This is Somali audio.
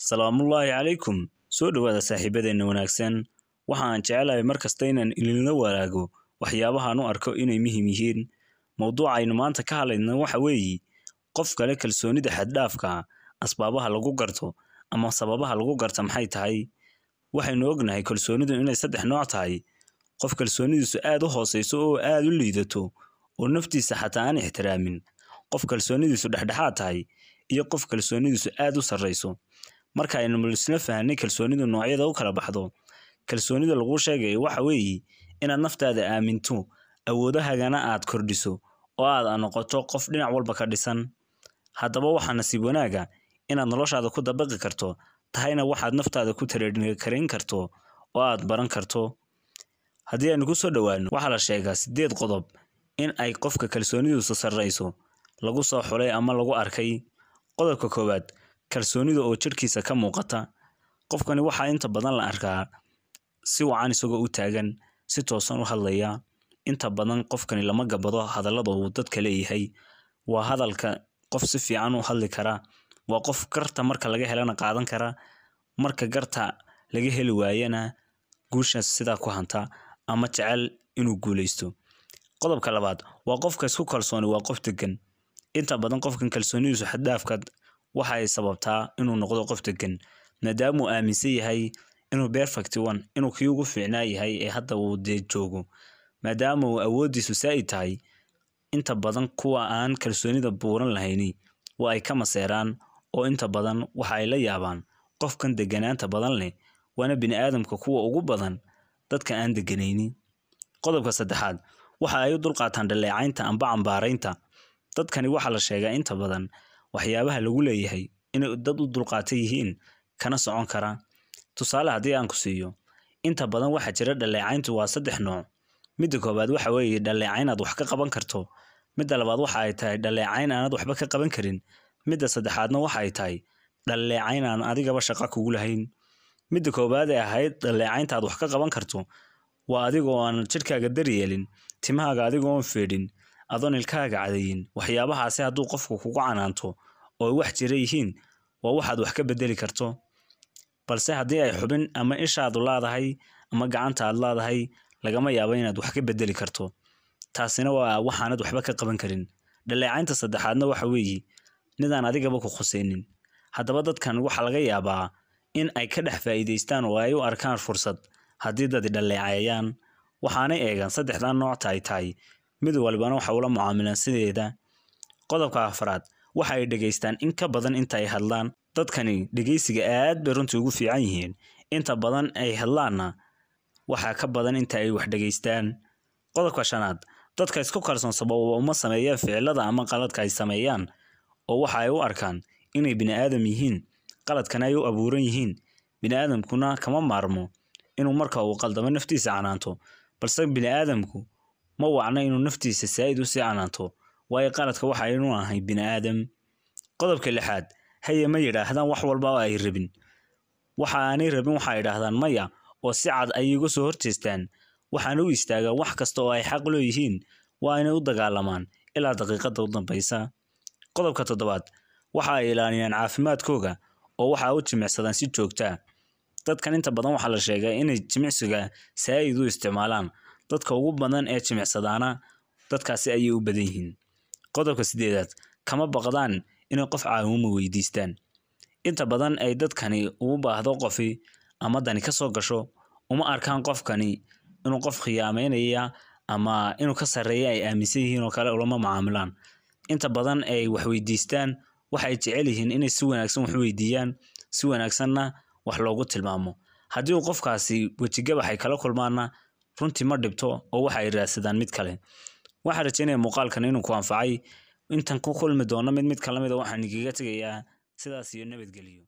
Salaamullaahi calaykum. Soo dhawaada saaxiibadeena wanaagsan. Waxaan jecelahay markasta inaan idinla wadaago waxyaabaha aan u arko inay muhiim yihiin. Mowduuca aynu maanta ka hadlayno waxa weeye qof kale kalsoonida xad dhaafka ah, asbaabaha lagu garto ama sababaha lagu garto maxay tahay. Waxaynu ognahay kalsoonidu inay saddex nooc tahay. Qof kalsoonidiisu aad u hooseyso oo aad u liidato oo naftiisa xataa aan ixtiraamin. Qof kalsoonidiisu dhexdhexaad tahay iyo qof kalsoonidiisu aad u sarreyso. Marka aynu isla fahanay kalsoonidu noocyada u kala baxdo, kalsoonida lagu sheegay waxa weeye inaad naftaada aaminto, awoodahagana aad kordhiso oo aad noqoto qof dhinac walba ka dhisan. Haddaba waxaa nasiib wanaaga inaad noloshaada ku dabaqi karto, tahayna waxaad naftaada ku kareyn karto oo aad baran karto. Haddii aynu ku soo dhawaano, waxaa la sheegaa 8 qodob in ay qofka kalsoonidiisu sarreyso lagu soo xulay ama lagu arkay. Qodobka koowaad, kalsoonida oo jirkiisa ka muuqata. Qofkani waxaa inta badan la arkaa si wacan isagoo u taagan, si toosan u hadlaya. Inta badan qofkani lama gabado hadallada uu dadka leeyahay. Waa hadalka qof si fiican u hadli kara. Waa qof garta marka laga helana qaadan kara. Marka garta laga heli waayana guusha sida ku hanta ama jecel inuu guuleysto. Qodobka labaad, waa qofka isku kalsoon, waa qof degan. Inta badan qofkan kalsoonidiisu xad dhaafka waxa ay sababtaa inuu noqdo qof degan, maadaama uu aaminsan yahay inuu perfect one, inuu kii ugu fiicnaa yahay ee hadda uu joogo. Maadaama uu awoodiisu saa'id tahay, inta badan kuwa aan kalsoonida buuran lahayni waa ay ka maseeraan oo inta badan waxa ay la yaabaan qofkan deganaanta badan leh. Waana bini'aadamka kuwa ugu badan dadka aan deganayni. Qodobka saddexaad, waxa ay u dulqaataan dhaleecaynta amba cambaaraynta. Dadkani waxa la sheegaa inta badan waxyaabaha lagu leeyahay inay dad u dulqaatay yihiin kana socon kara. Tusaale haddii aan ku siiyo, inta badan waxa jira dhaleecayntu waa 3 nooc. Midda koowaad waxa weeye dhaleecayn aad wax ka qaban karto. Midda labaad waxa ay tahay dhaleecayn aanad waxba ka qaban karin. Midda saddexaadna waxa ay tahay dhaleecayn aan adigaba shaqo kugu lahayn. Midda koowaad ee ahayd dhaleecaynta aad wax ka qaban karto waa adigoo aan jirkaaga daryeelin, timahaaga adigoo aan feedhin, adoon ilkaaga cadayin. Waxyaabahaasi hadduu qofku kugu canaanto oo wax jira yihiin, waa waxaad wax ka bedeli karto. Balse haddii ay xubin ama ishaadu laadahay ama gacantaad laadahay, lagama yaabo inaad wax ka bedeli karto. Taasina waa waxaanad waxba ka qaban karin. Dhaleecaynta saddexaadna waxa weeye midaan adigaba ku khuseynin. Haddaba dadkan waxa laga yaabaa in ay ka dhex faa'iideystaan oo ay u arkaan fursad haddii dad dhaleecayaan. Waxaanay eegan 3 nooc tahay mid walbana waxa uu la mucaamilaan sideeda. Qodobka afraad, waxa ay dhageystaan in ka badan inta ay hadlaan. Dadkani dhageysiga aad bay runtii ugu fiican yihiin. Inta badan ay hadlaana waxa ka badan inta ay wax dhageystaan. Qodobka shanaad, dadka isku kalsoon sababo uma sameeyaan ficilada ama qaladka ay sameeyaan oo waxa ay u arkaan inay bini'aadam yihiin, qaladkana ay u abuuran yihiin. Bini'aadamkuna kama maarmo inuu marka uu qaldamo naftiisa canaanto, balse bini'aadamku ma wacna inuu naftiisa saa'id u sii canaanto, waayo qaladka waxa ay inuu ahay bini'aadam. Qodobka lixaad, haye ma yiraahdaan wax walba oo ay rabin. Waxa aanay rabin waxa ay yiraahdaan maya oo si cad ay uga soo horjeestaan. Waxaan u istaagaa wax kasta oo ay xaq leeyihiin waa inay u dagaalamaan ilaa daqiiqada u dambaysa. Qodobka toddobaad, waxa ay ilaaliyaan caafimaadkooda oo waxa u jimicsadaan si joogto ah. Dadkan inta badan waxa la sheegaa inay jimicsiga saa'id u isticmaalaan. Dadka ugu badan ee jimicsadaana dadkaasi ayay u badan yihiin. Qodobka 8aad, kama baqdaan inay qof caawimo weydiistaan. Inta badan ay dadkani ugu baahdo qofi ama dani ka soo gasho, uma arkaan qofkani inuu qof khiyaameynaya ama inuu ka sareeyo ay aaminsan yihiin oo kale ulama mucaamilaan. Inta badan ay wax weydiistaan waxa ay jecel yihiin inay si wanaagsan wax weydiiyaan, si wanaagsanna wax loogu tilmaamo. Haddii uu qofkaasi wajigabax ay kala kulmaana, runtii ma dhibto oo waxa ay raadsadaan mid kale. Waxaan rajeynayaa muuqaalkan inuu ku anfacay. Intan ku kulmi doono mid kala mid ah waxaan igaga tagayaa sidaas iyo nabadgelyo.